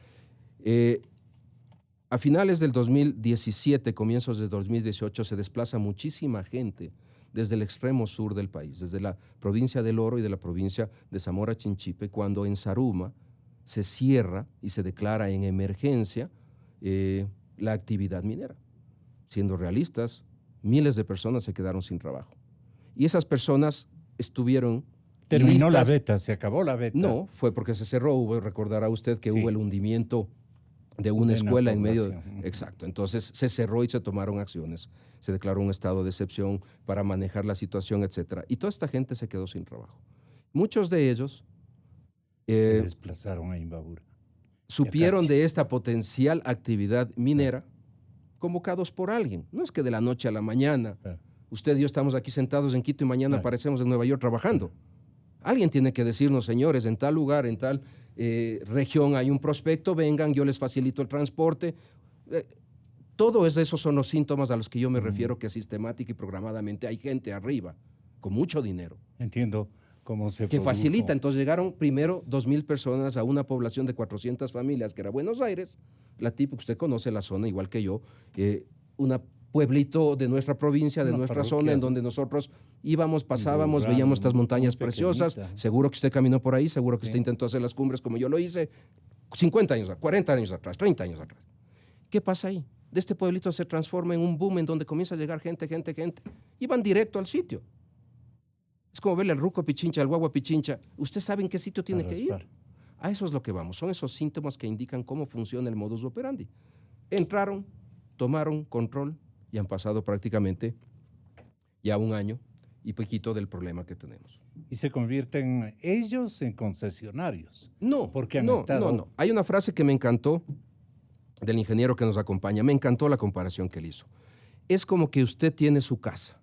A finales del 2017, comienzos del 2018, se desplaza muchísima gente desde el extremo sur del país, desde la provincia del Oro y de la provincia de Zamora Chinchipe, cuando en Zaruma se cierra y se declara en emergencia la actividad minera. Siendo realistas, miles de personas se quedaron sin trabajo. Y esas personas estuvieron Terminó la listas. beta, se acabó la beta. No, fue porque se cerró. Recordará usted que Sí. hubo el hundimiento de una De una escuela en medio. población. Exacto. Entonces se cerró y se tomaron acciones. Se declaró un estado de excepción para manejar la situación, etcétera. Y toda esta gente se quedó sin trabajo. Muchos de ellos Se desplazaron a Imbabura. supieron Yacachi. de esta potencial actividad minera convocados por alguien. No es que de la noche a la mañana Claro. usted y yo estamos aquí sentados en Quito y mañana Claro. aparecemos en Nueva York trabajando. Alguien tiene que decirnos, señores, en tal lugar, en tal región hay un prospecto, vengan, yo les facilito el transporte. Todos esos son los síntomas a los que yo me refiero, que sistemática y programadamente hay gente arriba con mucho dinero Entiendo cómo se que produjo. facilita. Entonces llegaron primero 2,000 personas a una población de 400 familias, que era Buenos Aires, la tipo, usted conoce la zona igual que yo, un pueblito de nuestra provincia, de Una nuestra parroquia, zona, en sí. donde nosotros íbamos, pasábamos, rural, veíamos estas muy montañas pequeñita. preciosas. Seguro que usted caminó por ahí, seguro que Sí. usted intentó hacer las cumbres como yo lo hice, 50 años, 40 años atrás, 30 años atrás. ¿Qué pasa ahí? De este pueblito se transforma en un boom en donde comienza a llegar gente. Y van directo al sitio. Es como verle al ruco Pichincha, al guagua Pichincha. Usted sabe en qué sitio tiene A que ir. raspar. A eso es lo que vamos. Son esos síntomas que indican cómo funciona el modus operandi. Entraron, tomaron control y han pasado prácticamente ya un año y poquito del problema que tenemos. Y se convierten ellos en concesionarios. No, Porque han no, estado- no. Hay una frase que me encantó del ingeniero que nos acompaña. Me encantó la comparación que él hizo. Es como que usted tiene su casa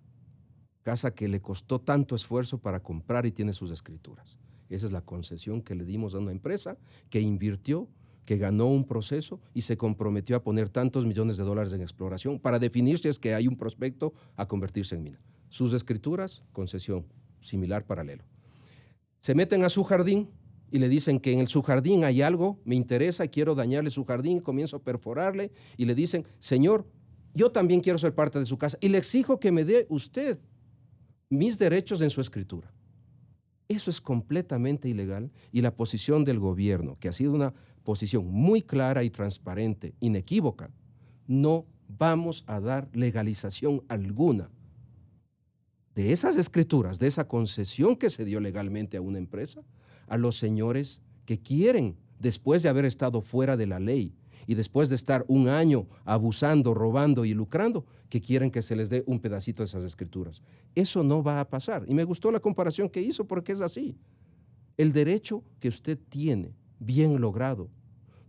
que le costó tanto esfuerzo para comprar y tiene sus escrituras. Esa es la concesión que le dimos a una empresa que invirtió, que ganó un proceso y se comprometió a poner tantos millones de dólares en exploración para definir si es que hay un prospecto a convertirse en mina. Sus escrituras, concesión, similar, paralelo. Se meten a su jardín y le dicen que en su jardín hay algo, me interesa, quiero dañarle su jardín, comienzo a perforarle y le dicen, señor, yo también quiero ser parte de su casa y le exijo que me dé usted mis derechos en su escritura. Eso es completamente ilegal y la posición del gobierno, que ha sido una posición muy clara y transparente, inequívoca, no vamos a dar legalización alguna de esas escrituras, de esa concesión que se dio legalmente a una empresa, a los señores que quieren, después de haber estado fuera de la ley y después de estar un año abusando, robando y lucrando, que quieren que se les dé un pedacito de esas escrituras. Eso no va a pasar. Y me gustó la comparación que hizo porque es así. El derecho que usted tiene, bien logrado,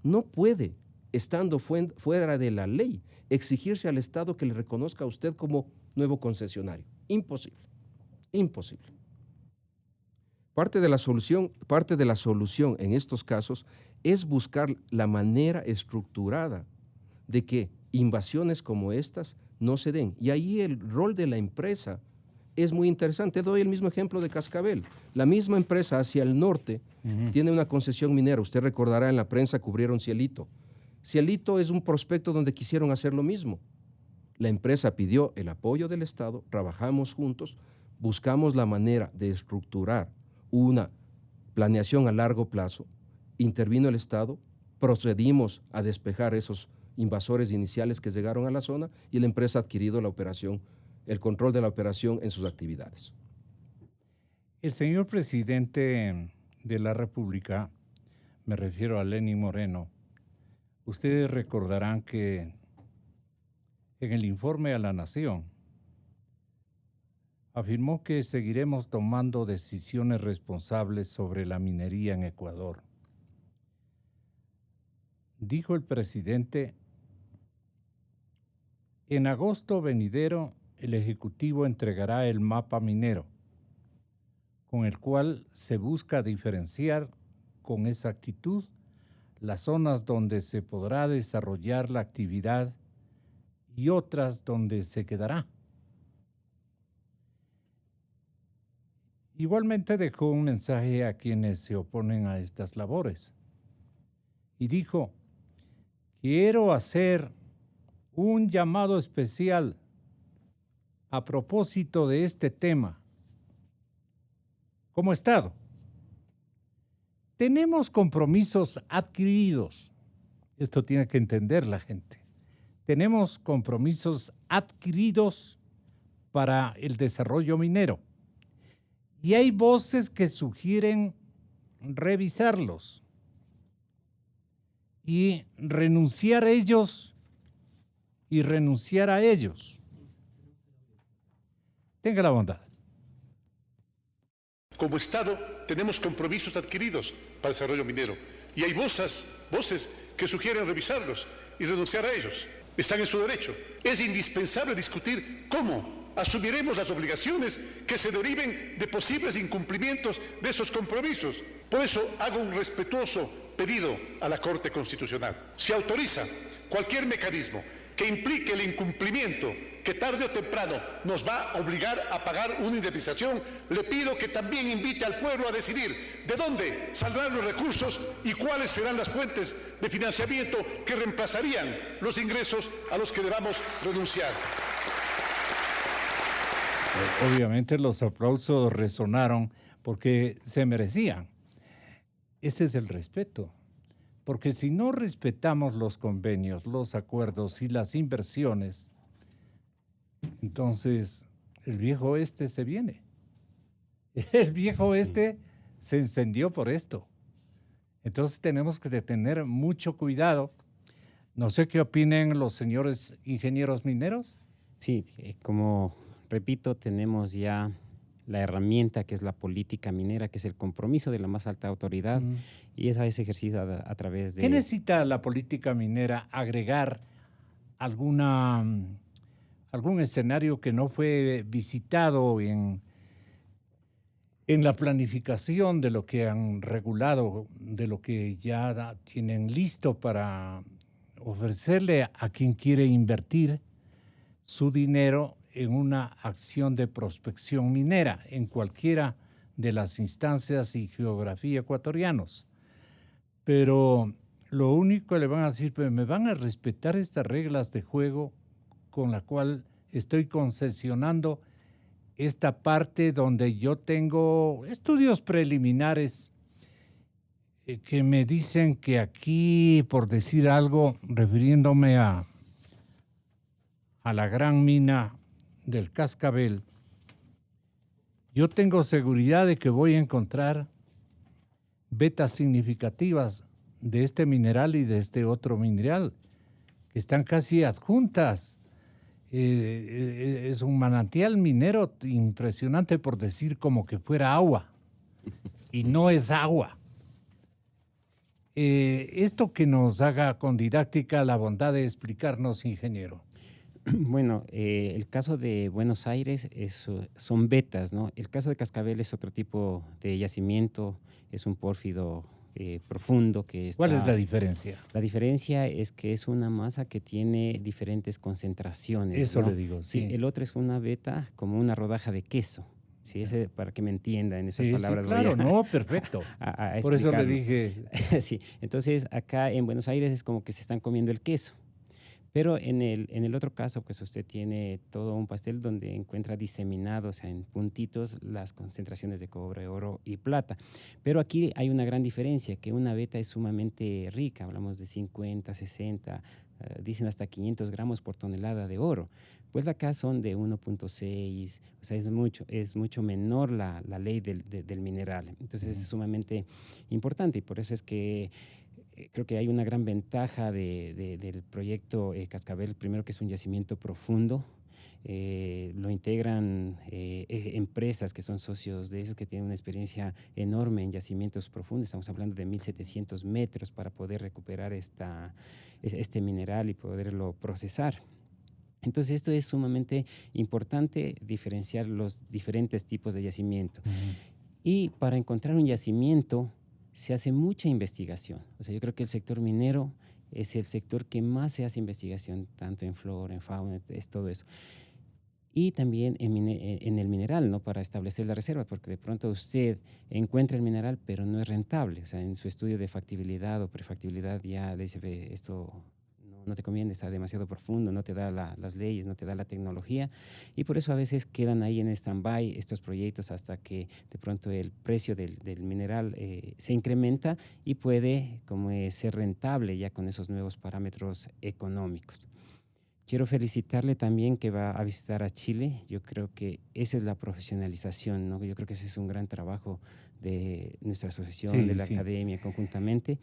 no puede estando fuera de la ley, exigirse al Estado que le reconozca a usted como nuevo concesionario. Imposible, imposible. Parte de la solución en estos casos es buscar la manera estructurada de que invasiones como estas no se den. Y ahí el rol de la empresa es muy interesante. Doy el mismo ejemplo de Cascabel. La misma empresa hacia el norte tiene una concesión minera. Usted recordará, en la prensa cubrieron Cielito. Cielito es un prospecto donde quisieron hacer lo mismo. La empresa pidió el apoyo del Estado, trabajamos juntos, buscamos la manera de estructurar una planeación a largo plazo, intervino el Estado, procedimos a despejar esos invasores iniciales que llegaron a la zona y la empresa ha adquirido la operación, el control de la operación en sus actividades. El señor presidente de la República, me refiero a Lenín Moreno, ustedes recordarán que en el informe a la Nación afirmó que seguiremos tomando decisiones responsables sobre la minería en Ecuador. Dijo el presidente: en agosto venidero el Ejecutivo entregará el mapa minero, con el cual se busca diferenciar con exactitud las zonas donde se podrá desarrollar la actividad y otras donde se quedará. Igualmente dejó un mensaje a quienes se oponen a estas labores y dijo: quiero hacer un llamado especial a propósito de este tema. Como Estado, tenemos compromisos adquiridos. Esto tiene que entender la gente. Tenemos compromisos adquiridos para el desarrollo minero. Y hay voces que sugieren revisarlos y renunciar a ellos y renunciar a ellos. Tenga la bondad. Como Estado tenemos compromisos adquiridos para el desarrollo minero y hay voces que sugieren revisarlos y renunciar a ellos. Están en su derecho. Es indispensable discutir cómo asumiremos las obligaciones que se deriven de posibles incumplimientos de esos compromisos. Por eso hago un respetuoso pedido a la Corte Constitucional. Si autoriza cualquier mecanismo que implique el incumplimiento, que tarde o temprano nos va a obligar a pagar una indemnización, le pido que también invite al pueblo a decidir de dónde saldrán los recursos y cuáles serán las fuentes de financiamiento que reemplazarían los ingresos a los que debamos renunciar. Obviamente los aplausos resonaron porque se merecían. Ese es el respeto. Porque si no respetamos los convenios, los acuerdos y las inversiones, entonces el viejo oeste se viene. El viejo oeste se encendió por esto. Entonces tenemos que tener mucho cuidado. No sé qué opinen los señores ingenieros mineros. Sí, como repito, tenemos ya la herramienta que es la política minera, que es el compromiso de la más alta autoridad, y esa es ejercida a través de... ¿Qué necesita la política minera? ¿Agregar algún escenario que no fue visitado en la planificación de lo que han regulado, de lo que ya tienen listo para ofrecerle a quien quiere invertir su dinero en una acción de prospección minera en cualquiera de las instancias y geografía ecuatorianos? Pero lo único que le van a decir, pues me van a respetar estas reglas de juego con la cual estoy concesionando esta parte donde yo tengo estudios preliminares que me dicen que aquí, por decir algo, refiriéndome a la gran mina del Cascabel, yo tengo seguridad de que voy a encontrar vetas significativas de este mineral y de este otro mineral, que están casi adjuntas. Es un manantial minero impresionante, por decir como que fuera agua, y no es agua. Esto que nos haga con didáctica la bondad de explicarnos, ingeniero. Bueno, el caso de Buenos Aires son vetas, ¿no? El caso de Cascabel es otro tipo de yacimiento, es un pórfido profundo que está... ¿Cuál es la diferencia? La diferencia es que es una masa que tiene diferentes concentraciones. Eso ¿no? le digo, sí. El otro es una veta como una rodaja de queso. Sí, ese, para que me entienda en esas palabras. Sí, claro, no, perfecto. Por eso le dije. Sí, entonces acá en Buenos Aires es como que se están comiendo el queso. Pero en el otro caso, pues usted tiene todo un pastel donde encuentra diseminados, o sea, en puntitos, las concentraciones de cobre, oro y plata. Pero aquí hay una gran diferencia, que una veta es sumamente rica, hablamos de 50, 60, dicen hasta 500 gramos por tonelada de oro. Pues acá son de 1.6, o sea, es mucho menor la ley del mineral. Entonces es sumamente importante y por eso es que creo que hay una gran ventaja del proyecto Cascabel, primero que es un yacimiento profundo, lo integran empresas que son socios de esos que tienen una experiencia enorme en yacimientos profundos, estamos hablando de 1.700 metros para poder recuperar este mineral y poderlo procesar. Entonces esto es sumamente importante, diferenciar los diferentes tipos de yacimiento. Y para encontrar un yacimiento se hace mucha investigación. O sea, yo creo que el sector minero es el sector que más se hace investigación, tanto en flora, en fauna, es todo eso. Y también en el mineral, ¿no? Para establecer la reserva, porque de pronto usted encuentra el mineral, pero no es rentable. O sea, en su estudio de factibilidad o prefactibilidad ya le dice, ve, esto no te conviene, está demasiado profundo, no te da las leyes, no te da la tecnología, y por eso a veces quedan ahí en stand-by estos proyectos hasta que de pronto el precio del mineral se incrementa y puede ser rentable ya con esos nuevos parámetros económicos. Quiero felicitarle también que va a visitar a Chile. Yo creo que esa es la profesionalización, ¿no? Yo creo que ese es un gran trabajo de nuestra asociación, de la academia conjuntamente,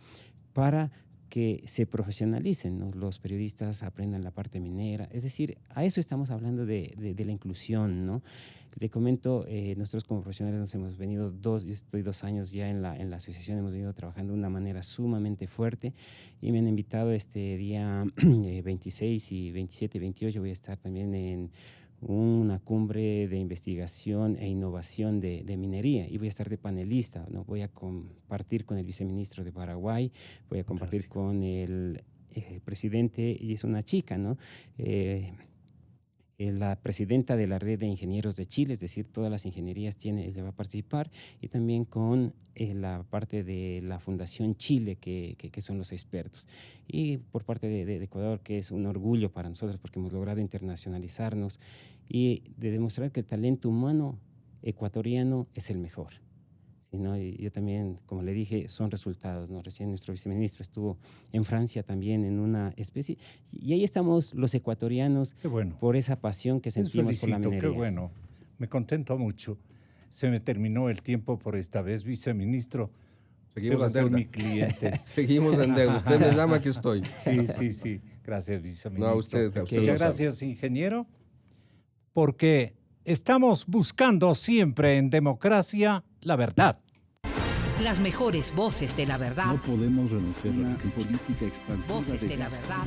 para que se profesionalicen, ¿no? Los periodistas aprendan la parte minera. Es decir, a eso estamos hablando de la inclusión, ¿no? Le comento, nosotros como profesionales nos hemos venido yo estoy 2 años ya en la asociación, hemos venido trabajando de una manera sumamente fuerte y me han invitado este día 26 y 27 y 28, voy a estar también en una cumbre de investigación e innovación de minería y voy a estar de panelista, ¿no? Voy a compartir con el viceministro de Paraguay, voy a compartir con el presidente, y es una chica, ¿no? La presidenta de la Red de Ingenieros de Chile, es decir, todas las ingenierías ella va a participar, y también con la parte de la Fundación Chile, que son los expertos. Y por parte de Ecuador, que es un orgullo para nosotros porque hemos logrado internacionalizarnos y de demostrar que el talento humano ecuatoriano es el mejor. ¿Sí, no? Y yo también, como le dije, son resultados, ¿no? Recién nuestro viceministro estuvo en Francia también en una especie, y ahí estamos los ecuatorianos por esa pasión que sentimos por la minería. Qué bueno, me contento mucho. Se me terminó el tiempo por esta vez, viceministro. Seguimos en deuda. Mi cliente. Seguimos en deuda. Usted me llama, aquí estoy. Sí. Gracias, viceministro. No, a usted Muchas gracias, ingeniero, porque estamos buscando siempre en democracia la verdad. Las mejores voces de la verdad. No podemos renunciar a la política expansiva Voces de la verdad.